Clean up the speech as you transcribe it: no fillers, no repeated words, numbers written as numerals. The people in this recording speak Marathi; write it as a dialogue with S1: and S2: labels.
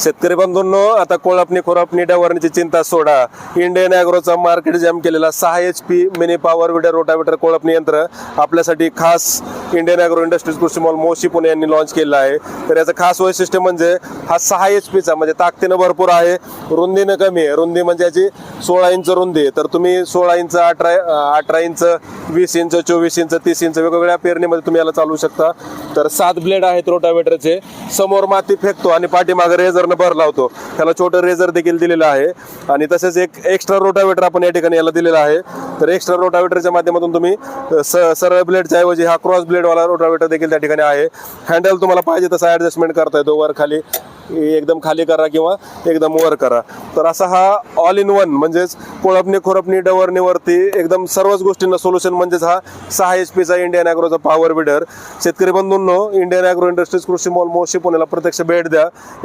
S1: शेतकरी बंधूंनो, आता कोळपणी खोरपणी डवरणीची चिंता सोडा. इंडियन ॲग्रोचा मार्केट जॅम केलेला 6 HP mini power weeder rotavator कोळपणी यंत्र आपल्यासाठी खास इंडियन ॲग्रो इंडस्ट्रीज कृषी मॉल मोशी पुणे यांनी लॉन्च केलं आहे. तर याचं खास वैशिष्ट्य म्हणजे हा 6 HPचा म्हणजे ताकदीनं भरपूर आहे, रुंदीनं कमी आहे. रुंदी म्हणजे याची 16 इंच रुंदी आहे. तर तुम्ही 16 inch 18 inch 20 inch 24 inch 30 inch वेगवेगळ्या पेरणीमध्ये तुम्ही याला चालवू शकता. तर 7 ब्लेड आहेत रोटावेटरचे. समोर माती फेकतो आणि पाठीमागे रेझरनं भर लावतो. त्याला छोटं रेझर देखील दिलेलं आहे आणि तसेच एक एक्स्ट्रा रोटावेटर आपण या ठिकाणी याला दिलेला आहे. तर एक्स्ट्रा रोटावेटरच्या माध्यमातून तुम्ही सरळ ब्लेडच्या ऐवजी हा क्रॉस ब्लेडवाला रोटावेटर देखील त्या ठिकाणी आहे. हँडल तुम्हाला पाहिजे तसा ॲडजस्टमेंट करता येतो, वर खाली एकदम खाली करा किंवा एकदम वर करा. तर असा हा ऑल इन वन म्हणजेच कोळपणी खोरपणी डवरणीवरती एकदम सर्वच गोष्टींना सोल्युशन म्हणजेच हा 6 HPचा इंडियन ॲग्रोचा पॉवर विडर. शेतकरी बंधूंनो, इंडियन ॲग्रो इंडस्ट्रीज कृषी मॉल मोशी पुण्याला प्रत्यक्ष भेट द्या.